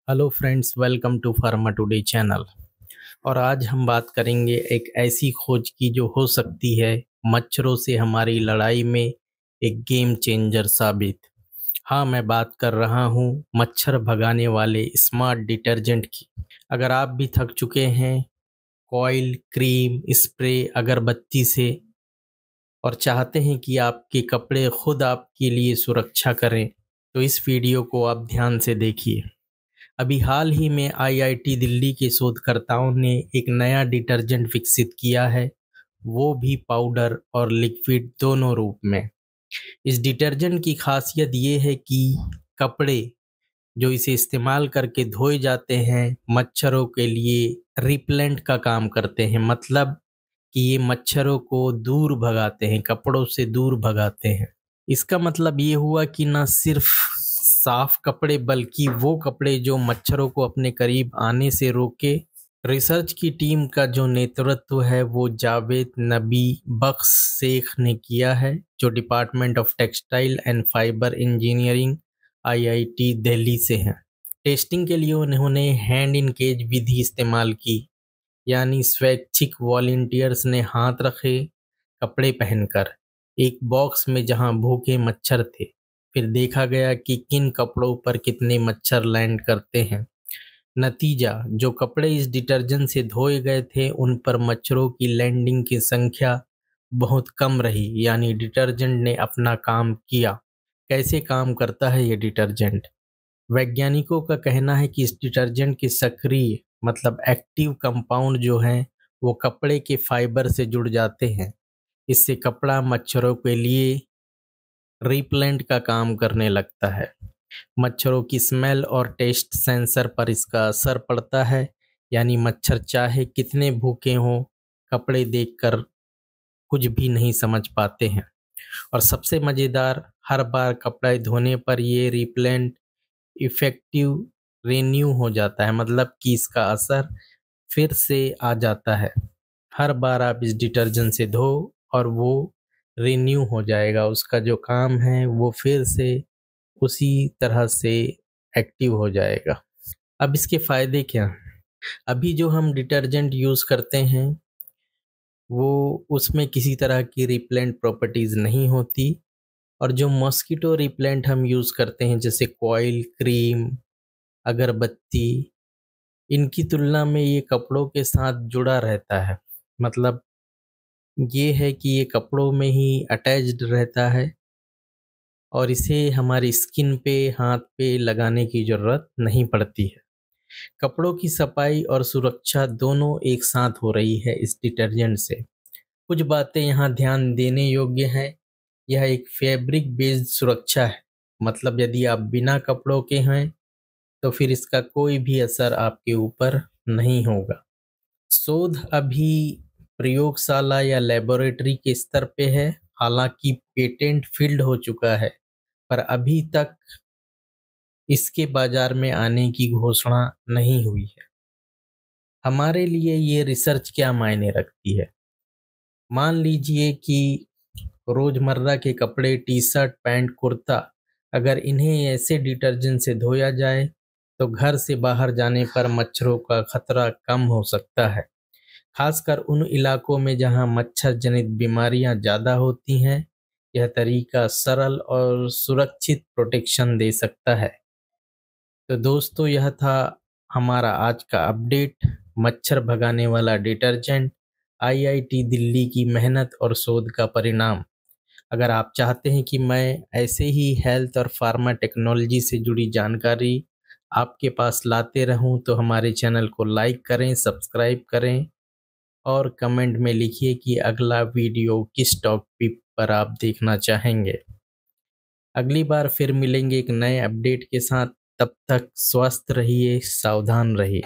Hello friends, welcome to pharma today channel. और आज हम बात करेंगे एक ऐसी खोज की जो हो सकती है मच्छरों से हमारी लड़ाई में एक गेम चेंजर साबित। हाँ, मैं बात कर रहा हूँ मच्छर भगाने वाले स्मार्ट डिटर्जेंट की। अगर आप भी थक चुके हैं कॉइल, क्रीम, स्प्रे, अगरबत्ती से और चाहते हैं कि आपके कपड़े खुद आपके लिए सुरक्षा करें, तो इस वीडियो को आप ध्यान से देखिए। अभी हाल ही में आईआईटी दिल्ली के शोधकर्ताओं ने एक नया डिटर्जेंट विकसित किया है, वो भी पाउडर और लिक्विड दोनों रूप में। इस डिटर्जेंट की खासियत ये है कि कपड़े जो इसे इस्तेमाल करके धोए जाते हैं मच्छरों के लिए रिपेलेंट का काम करते हैं। मतलब कि ये मच्छरों को दूर भगाते हैं, कपड़ों से दूर भगाते हैं। इसका मतलब ये हुआ कि ना सिर्फ साफ कपड़े बल्कि वो कपड़े जो मच्छरों को अपने करीब आने से रोके। रिसर्च की टीम का जो नेतृत्व है वो जावेद नबी बख्श शेख ने किया है, जो department of textile and fibre engineering IIT Delhi से हैं। टेस्टिंग के लिए उन्होंने हैंड इन केज विधि इस्तेमाल की, यानी स्वैच्छिक वॉलंटियर्स ने हाथ रखे कपड़े पहनकर एक बॉक्स में जहां भूखे मच्छर थे। फिर देखा गया कि किन कपड़ों पर कितने मच्छर लैंड करते हैं। नतीजा, जो कपड़े इस डिटर्जेंट से धोए गए थे उन पर मच्छरों की लैंडिंग की संख्या बहुत कम रही, यानी डिटर्जेंट ने अपना काम किया। कैसे काम करता है ये डिटर्जेंट? वैज्ञानिकों का कहना है कि इस डिटर्जेंट के सक्रिय मतलब एक्टिव कंपाउंड जो हैं वो कपड़े के फाइबर से जुड़ जाते हैं। इससे कपड़ा मच्छरों के लिए रिपेलेंट का काम करने लगता है। मच्छरों की स्मेल और टेस्ट सेंसर पर इसका असर पड़ता है, यानी मच्छर चाहे कितने भूखे हों कपड़े देखकर कुछ भी नहीं समझ पाते हैं। और सबसे मज़ेदार, हर बार कपड़े धोने पर ये रिपेलेंट इफेक्टिव रिन्यू हो जाता है, मतलब कि इसका असर फिर से आ जाता है। हर बार आप इस डिटर्जेंट से धो और वो रिन्यू हो जाएगा, उसका जो काम है वो फिर से उसी तरह से एक्टिव हो जाएगा। अब इसके फ़ायदे क्या हैं? अभी जो हम डिटर्जेंट यूज़ करते हैं वो उसमें किसी तरह की रिपेलेंट प्रॉपर्टीज़ नहीं होती। और जो मॉस्किटो रिपेलेंट हम यूज़ करते हैं जैसे कॉइल, क्रीम, अगरबत्ती, इनकी तुलना में ये कपड़ों के साथ जुड़ा रहता है। मतलब ये है कि ये कपड़ों में ही अटैच्ड रहता है और इसे हमारी स्किन पे, हाथ पे लगाने की ज़रूरत नहीं पड़ती है। कपड़ों की सफाई और सुरक्षा दोनों एक साथ हो रही है इस डिटर्जेंट से। कुछ बातें यहाँ ध्यान देने योग्य हैं। यह एक फैब्रिक बेस्ड सुरक्षा है, मतलब यदि आप बिना कपड़ों के हैं तो फिर इसका कोई भी असर आपके ऊपर नहीं होगा। शोध अभी प्रयोगशाला या लेबोरेटरी के स्तर पे है, हालांकि पेटेंट फील्ड हो चुका है, पर अभी तक इसके बाजार में आने की घोषणा नहीं हुई है। हमारे लिए ये रिसर्च क्या मायने रखती है? मान लीजिए कि रोजमर्रा के कपड़े, टी शर्ट, पैंट, कुर्ता, अगर इन्हें ऐसे डिटर्जेंट से धोया जाए तो घर से बाहर जाने पर मच्छरों का खतरा कम हो सकता है। खासकर उन इलाकों में जहां मच्छर जनित बीमारियां ज़्यादा होती हैं, यह तरीका सरल और सुरक्षित प्रोटेक्शन दे सकता है। तो दोस्तों, यह था हमारा आज का अपडेट। मच्छर भगाने वाला डिटर्जेंट आईआईटी दिल्ली की मेहनत और शोध का परिणाम। अगर आप चाहते हैं कि मैं ऐसे ही हेल्थ और फार्मा टेक्नोलॉजी से जुड़ी जानकारी आपके पास लाते रहूं, तो हमारे चैनल को लाइक करें, सब्सक्राइब करें और कमेंट में लिखिए कि अगला वीडियो किस टॉपिक पर आप देखना चाहेंगे। अगली बार फिर मिलेंगे एक नए अपडेट के साथ। तब तक स्वस्थ रहिए, सावधान रहिए।